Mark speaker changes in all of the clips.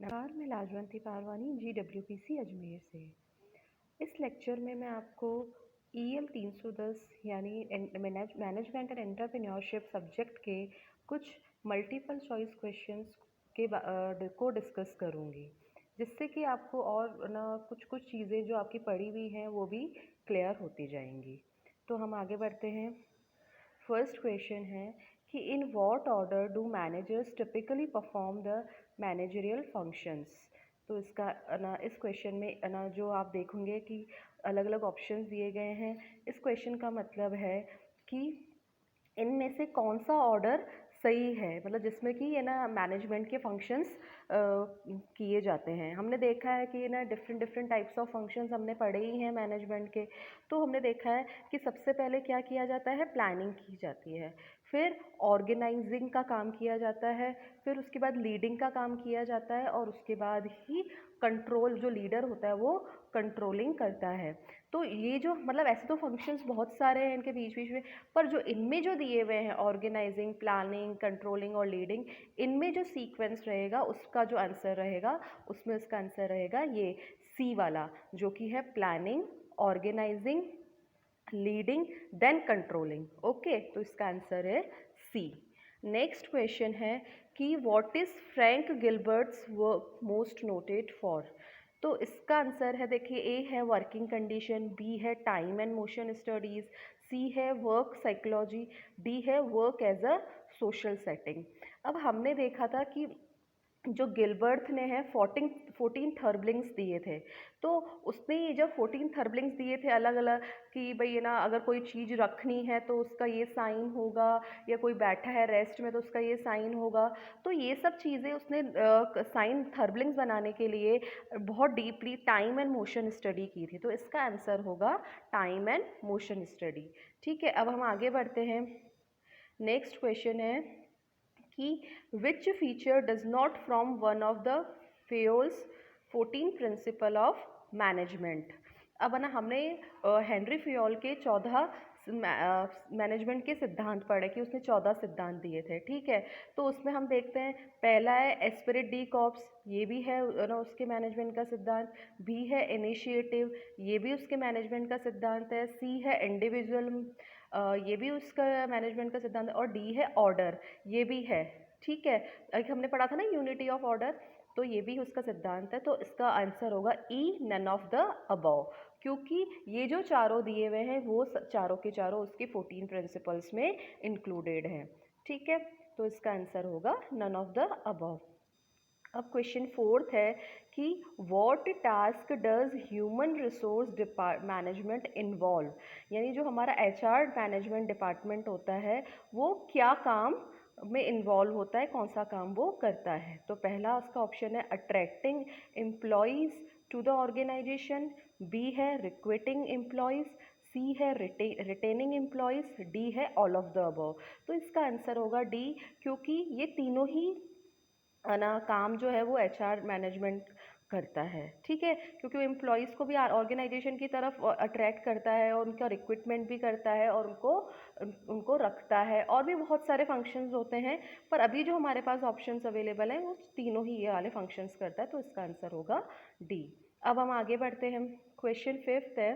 Speaker 1: नमस्कार, मैं लाजवंती पारवानी GWPC अजमेर से। इस लेक्चर में मैं आपको EL 310 यानी मैनेजमेंट एंड एंटरप्रेन्योरशिप सब्जेक्ट के कुछ मल्टीपल चॉइस क्वेश्चंस को डिस्कस करूँगी, जिससे कि आपको और ना कुछ चीज़ें जो आपकी पढ़ी हुई हैं वो भी क्लियर होती जाएंगी। तो हम आगे बढ़ते हैं। फर्स्ट क्वेश्चन है कि in what order do managers typically perform the managerial functions. तो इसका ना इस क्वेश्चन में ना जो आप देखेंगे कि अलग अलग ऑप्शंस दिए गए हैं। इस क्वेश्चन का मतलब है कि इनमें से कौन सा ऑर्डर सही है, मतलब जिसमें कि ये ना मैनेजमेंट के फंक्शंस किए जाते हैं। हमने देखा है कि ना डिफरेंट टाइप्स ऑफ फंक्शंस हमने पढ़े ही हैं मैनेजमेंट के। तो हमने देखा है कि सबसे पहले क्या किया जाता है, प्लानिंग की जाती है, फिर ऑर्गेनाइजिंग का काम किया जाता है, फिर उसके बाद लीडिंग का काम किया जाता है, और उसके बाद ही कंट्रोल, जो लीडर होता है वो कंट्रोलिंग करता है। तो ये जो मतलब ऐसे तो फंक्शंस बहुत सारे हैं इनके बीच बीच में, पर जो इनमें जो दिए हुए हैं ऑर्गेनाइजिंग, प्लानिंग, कंट्रोलिंग और लीडिंग, इनमें जो सीक्वेंस रहेगा उसका जो आंसर रहेगा, उसमें उसका आंसर रहेगा ये सी वाला, जो कि है planning, organising, leading then controlling. Okay, तो इसका आंसर है सी। नेक्स्ट क्वेश्चन है कि what is Frank Gilbert's work most noted for. तो इसका आंसर है, देखिए, ए है वर्किंग कंडीशन, बी है time and motion studies, C है वर्क साइकोलॉजी, डी है work as a social setting. अब हमने देखा था कि जो गिलबर्ट ने है 14 थर्बलिंग्स दिए थे। तो उसने ये जब 14 थर्बलिंग्स दिए थे अलग अलग, कि भाई ये ना अगर कोई चीज़ रखनी है तो उसका ये साइन होगा, या कोई बैठा है रेस्ट में तो उसका ये साइन होगा। तो ये सब चीज़ें उसने साइन थर्बलिंग्स बनाने के लिए बहुत deeply time and motion study की थी। तो इसका आंसर होगा टाइम एंड मोशन स्टडी। ठीक है, अब हम आगे बढ़ते हैं। नेक्स्ट क्वेश्चन है कि which feature does not from one of the Fayol's 14 principle of management. अब ना हमने हेनरी फेयोल के 14 मैनेजमेंट के सिद्धांत पढ़े कि उसने 14 सिद्धांत दिए थे। ठीक है, तो उसमें हम देखते हैं पहला है एस्पिरिट डी कॉर्प्स, ये भी है ना उसके मैनेजमेंट का सिद्धांत। बी है इनिशिएटिव, ये भी उसके मैनेजमेंट का सिद्धांत है। सी है इंडिविजुअल, ये भी उसका मैनेजमेंट का सिद्धांत है। और डी है ऑर्डर, ये भी है। ठीक है, एक हमने पढ़ा था ना यूनिटी ऑफ ऑर्डर, तो ये भी उसका सिद्धांत है। तो इसका आंसर होगा ई, नन ऑफ द अबव, क्योंकि ये जो चारों दिए हुए हैं वो चारों के चारों उसके 14 प्रिंसिपल्स में इंक्लूडेड हैं। ठीक है, तो इसका आंसर होगा नन ऑफ द अबव। अब क्वेश्चन फोर्थ है कि what task does human resource management involve, यानी जो हमारा HR मैनेजमेंट डिपार्टमेंट होता है वो क्या काम में इन्वॉल्व होता है, कौन सा काम वो करता है। तो पहला उसका ऑप्शन है attracting employees to the organisation, B है रिक्रूटिंग एम्प्लॉयज़, सी है रिटेनिंग एम्प्लॉयज़, डी है ऑल ऑफ द अबव। तो इसका आंसर होगा डी, क्योंकि ये तीनों ही ना काम जो है वो HR मैनेजमेंट करता है। ठीक है, क्योंकि वो एम्प्लॉयज़ को भी ऑर्गेनाइजेशन की तरफ अट्रैक्ट करता है, और उनका रिक्रूटमेंट भी करता है, और उनको रखता है, और भी बहुत सारे फंक्शंस होते हैं। पर अभी जो हमारे पास ऑप्शंस अवेलेबल हैं वो तीनों ही ये वाले फंक्शंस करता है। तो इसका आंसर होगा डी। अब हम आगे बढ़ते हैं। क्वेश्चन फिफ्थ है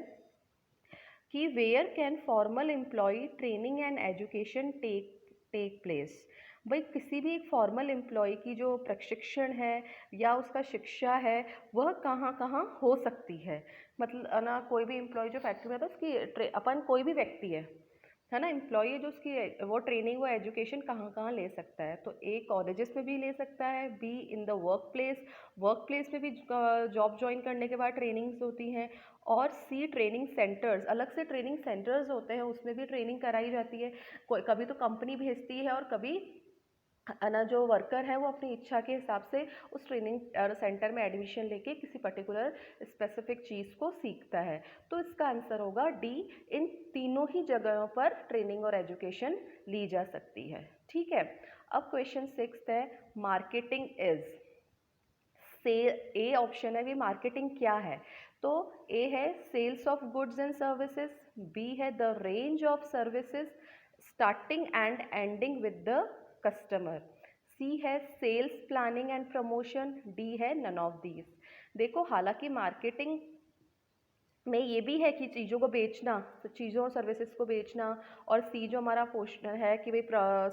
Speaker 1: कि where can formal employ training and education take place. भाई किसी भी एक फॉर्मल एम्प्लॉय की जो प्रशिक्षण है या उसका शिक्षा है वह कहाँ कहाँ हो सकती है। मतलब ना कोई भी एम्प्लॉय जो फैक्ट्री में था उसकी अपन कोई भी व्यक्ति है ना, एम्प्लॉय जो उसकी वो ट्रेनिंग वो एजुकेशन कहाँ कहाँ ले सकता है। तो ए कॉलेजेस में भी ले सकता है, be in the work place में भी जॉब ज्वाइन करने के बाद ट्रेनिंग्स होती हैं, और सी ट्रेनिंग सेंटर्स, अलग से ट्रेनिंग सेंटर्स होते हैं उसमें भी ट्रेनिंग कराई जाती है। कभी तो कंपनी भेजती है, और कभी ना जो वर्कर है वो अपनी इच्छा के हिसाब से उस ट्रेनिंग सेंटर में एडमिशन लेके किसी पर्टिकुलर स्पेसिफिक चीज़ को सीखता है। तो इसका आंसर होगा डी, इन तीनों ही जगहों पर ट्रेनिंग और एजुकेशन ली जा सकती है। ठीक है, अब क्वेश्चन सिक्स्थ है मार्केटिंग इज। से ए ऑप्शन है कि मार्केटिंग क्या है। तो ए है sales of goods and services, B है the range of services starting and ending with the customer, C है sales planning and promotion, D है नन ऑफ दीज। देखो हालांकि मार्केटिंग में ये भी है कि चीज़ों को बेचना, चीज़ों और सर्विसेज को बेचना, और सी जो हमारा पोर्शन है कि भाई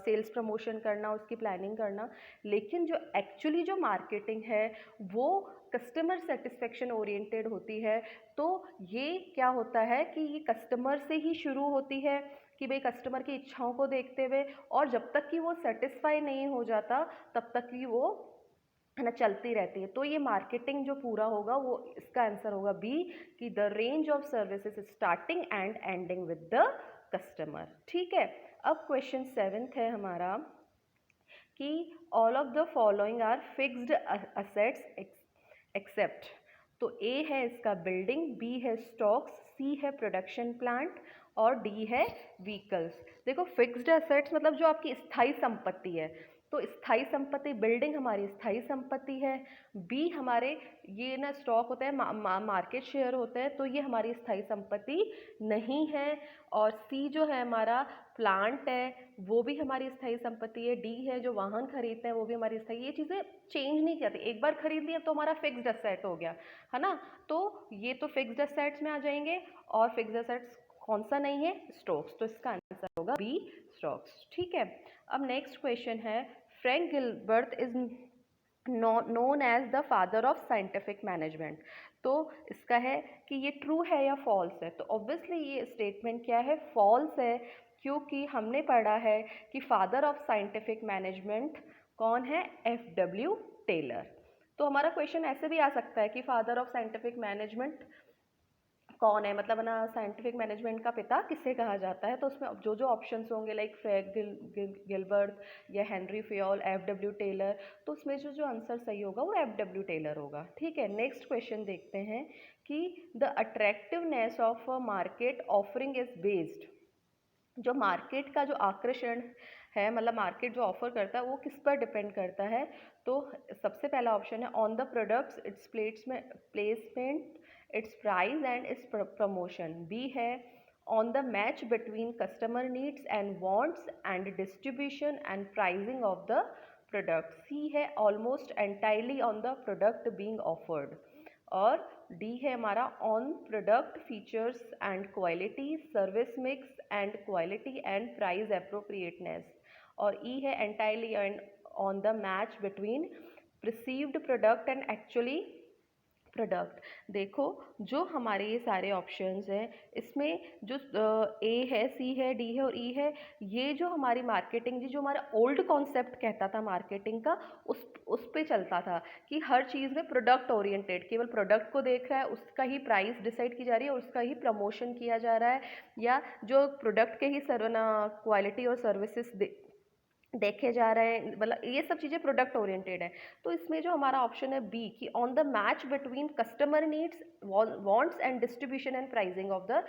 Speaker 1: सेल्स प्रमोशन करना, उसकी प्लानिंग करना, लेकिन जो एक्चुअली जो मार्केटिंग है वो कस्टमर सेटिस्फेक्शन ओरिएंटेड होती है। तो ये क्या होता है कि ये कस्टमर से ही शुरू होती है कि भाई कस्टमर की इच्छाओं को देखते हुए, और जब तक कि वो सेटिस्फाई नहीं हो जाता तब तक कि वो है ना चलती रहती है। तो ये मार्केटिंग जो पूरा होगा वो इसका आंसर होगा बी, कि the range of services starting and ending with the customer. ठीक है, अब क्वेश्चन 7th है हमारा कि all of the following are fixed assets except. तो ए है इसका बिल्डिंग, बी है स्टॉक्स, सी है प्रोडक्शन प्लांट, और डी है व्हीकल्स। देखो फिक्स्ड एसेट्स मतलब जो आपकी स्थायी संपत्ति है, तो स्थायी संपत्ति बिल्डिंग हमारी स्थायी संपत्ति है, बी हमारे ये ना स्टॉक होता है, मार्केट शेयर होते हैं, तो ये हमारी स्थायी संपत्ति नहीं है, और सी जो है हमारा प्लांट है वो भी हमारी स्थायी संपत्ति है, डी है जो वाहन खरीदते हैं वो भी हमारी स्थायी। ये चीज़ें चेंज नहीं करती, एक बार खरीद लिया तो हमारा फिक्स्ड एसेट हो गया है ना, तो ये तो फिक्स्ड एसेट्स में आ जाएंगे। और फिक्स्ड एसेट्स कौन सा नहीं है, स्टॉक्स, तो इसका आंसर होगा बी स्टॉक्स। ठीक है, अब नेक्स्ट क्वेश्चन है, Frank Gilbert is known as the father of scientific management. तो इसका है कि ये ट्रू है या फॉल्स है, तो ऑब्वियसली ये स्टेटमेंट क्या है, फॉल्स है, क्योंकि हमने पढ़ा है कि फादर ऑफ साइंटिफिक मैनेजमेंट कौन है, F.W. टेलर। तो हमारा क्वेश्चन ऐसे भी आ सकता है कि फादर ऑफ साइंटिफिक मैनेजमेंट कौन है, मतलब ना साइंटिफिक मैनेजमेंट का पिता किसे कहा जाता है, तो उसमें जो जो ऑप्शंस होंगे लाइक फ्रैंक गिलबर्ट या हेनरी फयोल, F.W. टेलर, तो उसमें जो जो आंसर सही होगा वो F.W. टेलर होगा। ठीक है, नेक्स्ट क्वेश्चन देखते हैं कि the attractiveness of a market offering is based. जो मार्केट का जो आकर्षण है, मतलब मार्केट जो ऑफर करता है वो किस पर डिपेंड करता है, तो सबसे पहला ऑप्शन है on the products, its placement, its price and its promotion. B है on the match between customer needs and wants and distribution and pricing of the product. C है almost entirely on the product being offered, और D है हमारा on product features and quality, service mix and quality and price appropriateness, और E है entirely and on the match between perceived product and actually product. देखो जो हमारे ये सारे ऑप्शंस हैं इसमें जो ए है, सी है, डी है और ई है, ये जो हमारी मार्केटिंग जो हमारा ओल्ड कॉन्सेप्ट कहता था मार्केटिंग का, उस पे चलता था कि हर चीज़ में प्रोडक्ट ओरिएंटेड, केवल प्रोडक्ट को देख रहा है, उसका ही प्राइस डिसाइड की जा रही है, उसका ही प्रमोशन किया जा रहा है, या जो प्रोडक्ट के ही क्वालिटी और सर्विसेज देखे जा रहे हैं, मतलब ये सब चीज़ें प्रोडक्ट ओरिएंटेड है। तो इसमें जो हमारा ऑप्शन है बी, कि on the match between customer needs, wants and distribution and pricing of the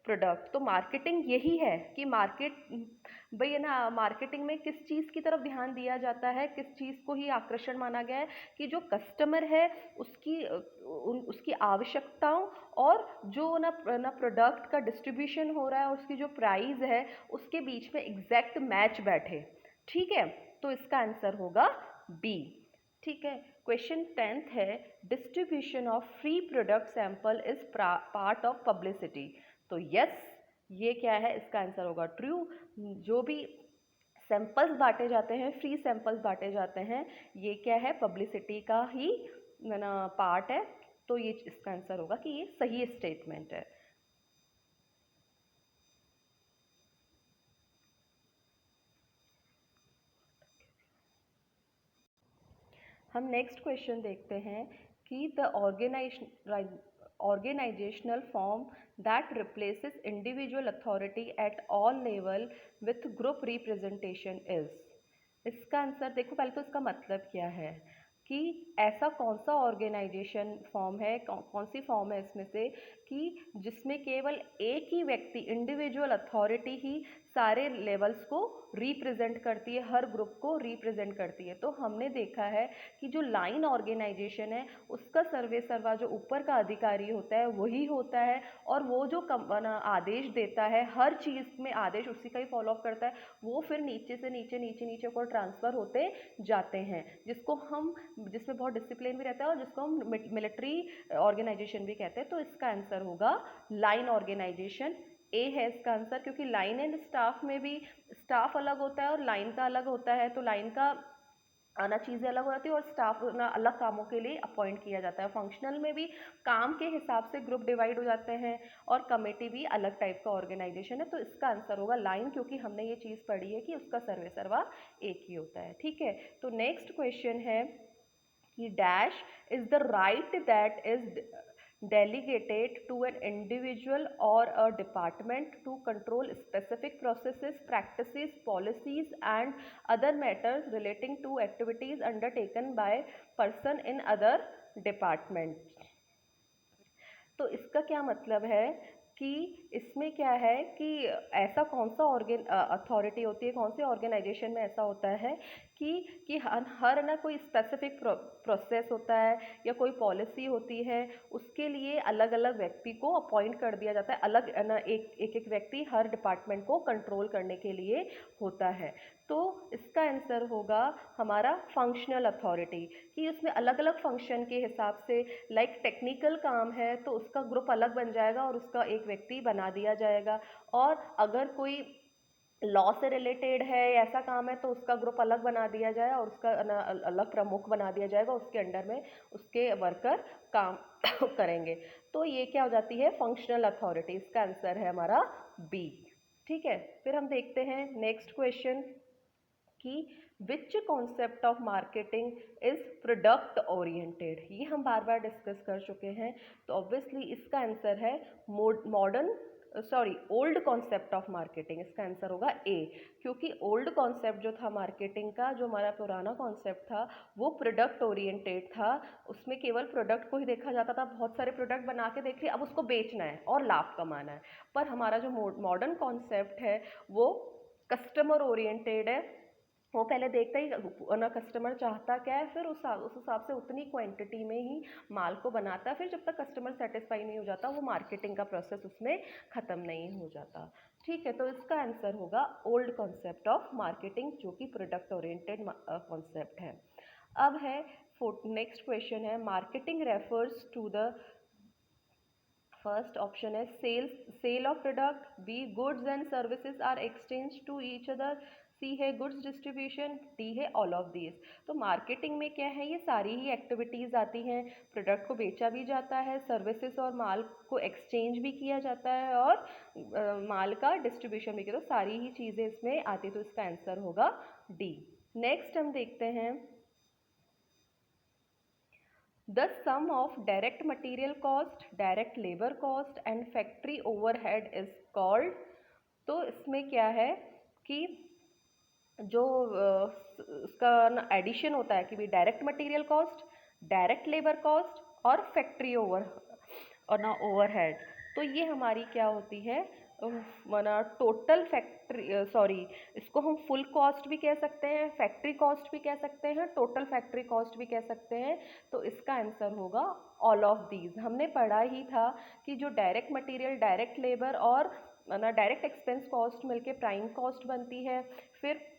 Speaker 1: product. तो मार्केटिंग यही है कि भाई है ना, मार्केटिंग में किस चीज़ की तरफ ध्यान दिया जाता है, किस चीज़ को ही आकर्षण माना गया है, कि जो कस्टमर है उसकी आवश्यकताओं और जो ना प्रोडक्ट का डिस्ट्रीब्यूशन हो रहा है, उसकी जो प्राइस है उसके बीच में एग्जैक्ट मैच बैठे। ठीक है, तो इसका आंसर होगा बी। ठीक है, क्वेश्चन 10th है, distribution of free product sample is part of publicity. तो यस, ये क्या है, इसका आंसर होगा ट्रू। जो भी सैंपल्स बांटे जाते हैं, फ्री सैंपल्स बांटे जाते हैं, ये क्या है, पब्लिसिटी का ही ना पार्ट है, तो ये इसका आंसर होगा कि ये सही स्टेटमेंट है। हम नेक्स्ट क्वेश्चन देखते हैं कि the organizational form that replaces individual authority at all level with group representation is। इसका आंसर देखो, पहले तो इसका मतलब क्या है कि ऐसा कौन सा ऑर्गेनाइजेशन फॉर्म है, कौन सी फॉर्म है इसमें से कि जिसमें केवल एक ही व्यक्ति, इंडिविजुअल अथॉरिटी ही सारे लेवल्स को रिप्रेजेंट करती है, हर ग्रुप को रिप्रेजेंट करती है। तो हमने देखा है कि जो लाइन ऑर्गेनाइजेशन है उसका सर्वे सर्वा जो ऊपर का अधिकारी होता है वही होता है, और वो जो आदेश देता है हर चीज़ में आदेश उसी का ही फॉलो अप करता है, वो फिर नीचे से नीचे नीचे नीचे को ट्रांसफ़र होते जाते हैं, जिसमें बहुत डिसिप्लिन भी रहता है और जिसको हम मिलिट्री ऑर्गेनाइजेशन भी कहते हैं। तो इसका आंसर होगा लाइन ऑर्गेनाइजेशन, ए है इसका आंसर, क्योंकि लाइन एंड स्टाफ में भी स्टाफ अलग होता है और लाइन का अलग होता है, तो लाइन का आना चीज़ें अलग हो जाती है और स्टाफ ना अलग कामों के लिए अपॉइंट किया जाता है। फंक्शनल में भी काम के हिसाब से ग्रुप डिवाइड हो जाते हैं, और कमेटी भी अलग टाइप का ऑर्गेनाइजेशन है। तो इसका आंसर होगा लाइन, क्योंकि हमने ये चीज़ पढ़ी है कि उसका सर्वे सर्वा एक ही होता है। ठीक है, तो नेक्स्ट क्वेश्चन है कि dash is the right that is delegated to an individual or a department to control specific processes, practices, policies and other matters relating to activities undertaken by person in other departments। तो इसका क्या मतलब है कि इसमें क्या है कि ऐसा कौन सा अथॉरिटी होती है, कौन से ऑर्गेनाइजेशन में ऐसा होता है कि हर ना कोई स्पेसिफिक प्रोसेस होता है या कोई पॉलिसी होती है, उसके लिए अलग अलग व्यक्ति को अपॉइंट कर दिया जाता है, अलग ना एक व्यक्ति हर डिपार्टमेंट को कंट्रोल करने के लिए होता है। तो इसका आंसर होगा हमारा फंक्शनल अथॉरिटी, कि उसमें अलग अलग फंक्शन के हिसाब से, लाइक टेक्निकल काम है तो उसका ग्रुप अलग बन जाएगा और उसका एक व्यक्ति बना दिया जाएगा, और अगर कोई लॉ से रिलेटेड है ऐसा काम है तो उसका ग्रुप अलग बना दिया जाए और उसका अलग प्रमुख बना दिया जाएगा, उसके अंडर में उसके वर्कर काम करेंगे। तो ये क्या हो जाती है, फंक्शनल अथॉरिटी। इसका आंसर है हमारा बी। ठीक है, फिर हम देखते हैं नेक्स्ट क्वेश्चन कि विच concept of marketing is product oriented. ये हम बार बार डिस्कस कर चुके हैं, तो ऑब्वियसली इसका आंसर है ओल्ड कॉन्सेप्ट ऑफ मार्केटिंग। इसका आंसर होगा ए, क्योंकि ओल्ड कॉन्सेप्ट जो था मार्केटिंग का, जो हमारा पुराना कॉन्सेप्ट था, वो प्रोडक्ट ओरिएंटेड था। उसमें केवल प्रोडक्ट को ही देखा जाता था, बहुत सारे प्रोडक्ट बना के देख लिए, अब उसको बेचना है और लाभ कमाना है। पर हमारा जो मॉडर्न कॉन्सेप्ट है वो कस्टमर ओरिएंटेड है। वो पहले देखता ही ना कस्टमर चाहता क्या है, फिर उस हिसाब से उतनी क्वांटिटी में ही माल को बनाता है। फिर जब तक कस्टमर सेटिस्फाई नहीं हो जाता, वो मार्केटिंग का प्रोसेस उसमें ख़त्म नहीं हो जाता। ठीक है, तो इसका आंसर होगा ओल्ड कॉन्सेप्ट ऑफ मार्केटिंग, जो कि प्रोडक्ट ओरिएंटेड कॉन्सेप्ट है। अब है नेक्स्ट क्वेश्चन है, marketing refers to the, first option है sale of product, B goods and services are exchange to each other, C है गुड्स डिस्ट्रीब्यूशन, डी है all of these. तो मार्केटिंग में क्या है, ये सारी ही एक्टिविटीज़ आती हैं। प्रोडक्ट को बेचा भी जाता है, सर्विसेज और माल को एक्सचेंज भी किया जाता है, और माल का डिस्ट्रीब्यूशन भी किया, तो सारी ही चीज़ें इसमें आती है। तो इसका आंसर होगा डी। नेक्स्ट हम देखते हैं, the sum of direct material cost, direct labor cost and factory overhead is called। तो इसमें क्या है कि जो उसका एडिशन होता है कि भी direct material cost, direct labour cost और फैक्ट्री ओवरहेड। तो ये हमारी क्या होती है, माना टोटल फैक्ट्री, इसको हम फुल कॉस्ट भी कह सकते हैं, फैक्ट्री कॉस्ट भी कह सकते हैं, टोटल फैक्ट्री कॉस्ट भी कह सकते हैं। तो इसका आंसर होगा ऑल ऑफ दीज। हमने पढ़ा ही था कि जो डायरेक्ट मटेरियल, डायरेक्ट लेबर और ना डायरेक्ट एक्सपेंस कॉस्ट मिलके प्राइम कॉस्ट बनती है। फिर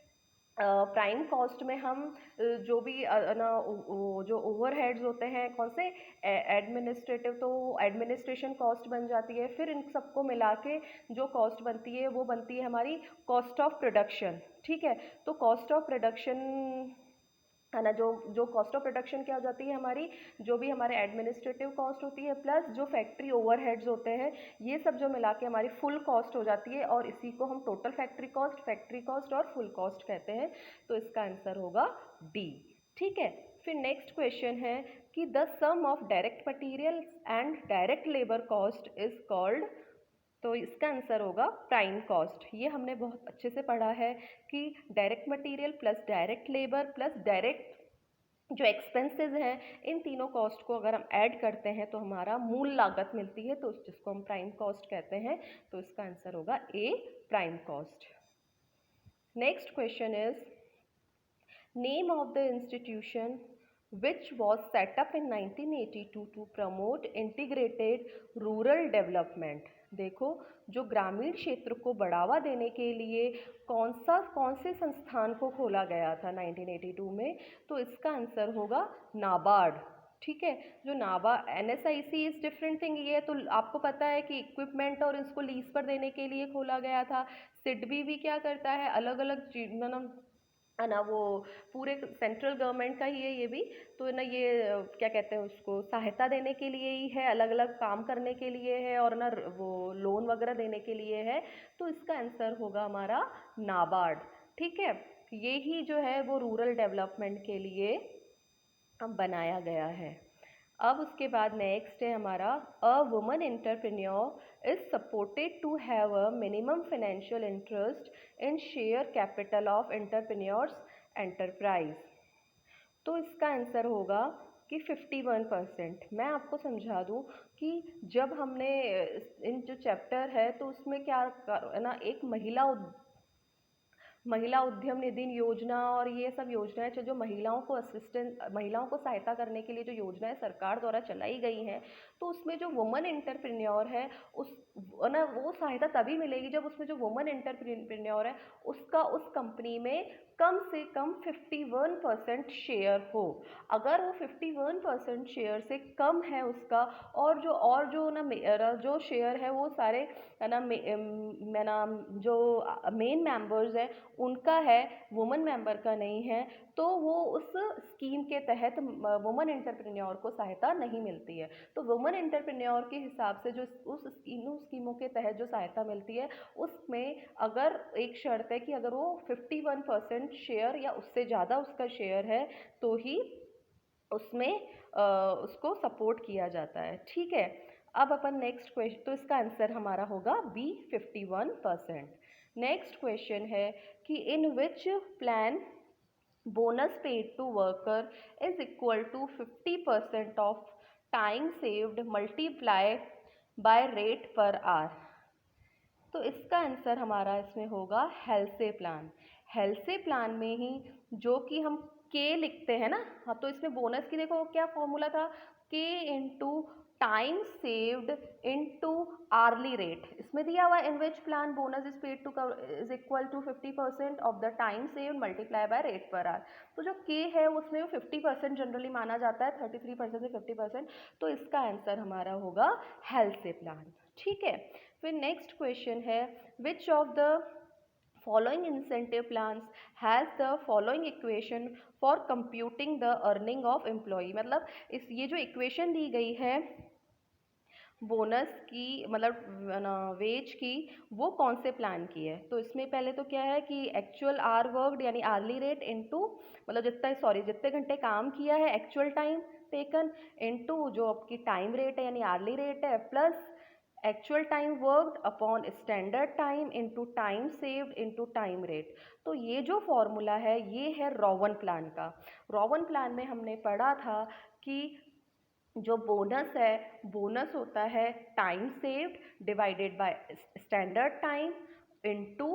Speaker 1: प्राइम कॉस्ट में हम जो भी ना जो ओवरहेड्स होते हैं, कौन से एडमिनिस्ट्रेटिव, तो एडमिनिस्ट्रेशन कॉस्ट बन जाती है। फिर इन सबको मिला के जो कॉस्ट बनती है वो बनती है हमारी कॉस्ट ऑफ प्रोडक्शन। ठीक है, तो कॉस्ट ऑफ प्रोडक्शन है ना, जो कॉस्ट ऑफ प्रोडक्शन क्या हो जाती है हमारी, जो भी हमारे एडमिनिस्ट्रेटिव कॉस्ट होती है प्लस जो फैक्ट्री ओवरहेड्स होते हैं, ये सब जो मिला के हमारी फुल कॉस्ट हो जाती है, और इसी को हम टोटल फैक्ट्री कॉस्ट और फुल कॉस्ट कहते हैं। तो इसका आंसर होगा डी। ठीक है, फिर नेक्स्ट क्वेश्चन है कि the sum of direct material and direct labour cost is called. तो इसका आंसर होगा प्राइम कॉस्ट। ये हमने बहुत अच्छे से पढ़ा है कि direct material plus direct labour plus direct जो एक्सपेंसेस हैं, इन तीनों कॉस्ट को अगर हम ऐड करते हैं तो हमारा मूल लागत मिलती है, तो जिसको हम प्राइम कॉस्ट कहते हैं। तो इसका आंसर होगा A, prime cost. Next question is name of the institution which was set up in 1982 to promote integrated rural development। देखो, जो ग्रामीण क्षेत्र को बढ़ावा देने के लिए कौन से संस्थान को खोला गया था 1982 में, तो इसका आंसर होगा नाबार्ड। ठीक है, जो नाबा NSIC इज डिफरेंट थिंग, ये तो आपको पता है कि इक्विपमेंट और इसको लीज पर देने के लिए खोला गया था। सिडबी भी क्या करता है, अलग अलग मतलब है ना, वो पूरे सेंट्रल गवर्नमेंट का ही है ये भी, तो ना ये क्या कहते हैं उसको, सहायता देने के लिए ही है, अलग अलग काम करने के लिए है, और ना वो लोन वगैरह देने के लिए है। तो इसका आंसर होगा हमारा नाबार्ड। ठीक है, ये ही जो है वो रूरल डेवलपमेंट के लिए बनाया गया है। अब उसके बाद नेक्स्ट है हमारा, a woman entrepreneur is supported to have a minimum financial interest in share capital of entrepreneurs enterprise. तो इसका आंसर होगा कि 51%। मैं आपको समझा दूं कि जब हमने इन जो चैप्टर है तो उसमें क्या है ना, एक महिला उद्यम निधि योजना और ये सब योजनाएं जो महिलाओं को सहायता करने के लिए जो योजनाएं सरकार द्वारा चलाई गई हैं, तो उसमें जो वुमन एंटरप्रेन्योर है उस ना वो सहायता तभी मिलेगी जब उसमें जो वुमन एंटरप्रेन्योर है उसका उस कंपनी में कम से कम 51% शेयर हो। अगर वो 51% शेयर से कम है उसका, और जो ना जो शेयर है वो सारे है ना जो मेन मेंबर्स हैं उनका है, वुमन मेंबर का नहीं है, तो वो उस स्कीम के तहत वुमन एंटरप्रेन्योर को सहायता नहीं मिलती है। तो वुमन एंटरप्रेन्योर के हिसाब से जो उस स्कीमों के तहत जो सहायता मिलती है उसमें अगर एक शर्त है कि अगर वो 51% शेयर या उससे ज़्यादा उसका शेयर है तो ही उसमें उसको सपोर्ट किया जाता है। ठीक है, अब अपन नेक्स्ट क्वेश्चन, तो इसका आंसर हमारा होगा बी 51%। नेक्स्ट क्वेश्चन है कि in which plan bonus paid to worker is equal to 50% of time saved multiplied by rate per hour। तो इसका आंसर हमारा इसमें होगा हेल्से प्लान। हेल्से प्लान में ही जो कि हम के लिखते हैं ना, हाँ, तो इसमें बोनस की देखो क्या फॉर्मूला था, के into time saved into hourly rate. इसमें दिया हुआ in which plan bonus is paid to is equal to 50% of the time saved multiply by rate per hour. तो जो के है उसमें 50% जनरली माना जाता है, 33% से 50%, तो इसका आंसर हमारा होगा हेल्से प्लान। ठीक है, फिर नेक्स्ट क्वेश्चन है, which of the following incentive plans has the following equation for computing the earning of employee। मतलब इस ये जो इक्वेशन दी गई है बोनस की, मतलब वेज की, वो कौन से प्लान की है। तो इसमें पहले तो क्या है कि एक्चुअल आर वर्कड यानी आर्ली रेट इनटू मतलब जितने घंटे काम किया है एक्चुअल टाइम टेकन इनटू जो आपकी टाइम रेट है यानी आर्ली रेट है, plus actual time worked upon standard time into time saved into time rate. तो ये जो फॉर्मूला है ये है रोवन प्लान का। रोवन प्लान में हमने पढ़ा था कि जो बोनस है, बोनस होता है time saved divided by standard time into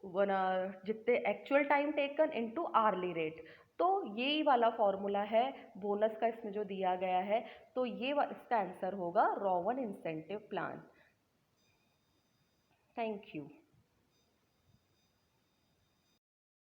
Speaker 1: जितने actual time taken into hourly rate. तो ये वाला फॉर्मूला है बोनस का इसमें जो दिया गया है, तो ये इसका आंसर होगा Rowan incentive plan. Thank you.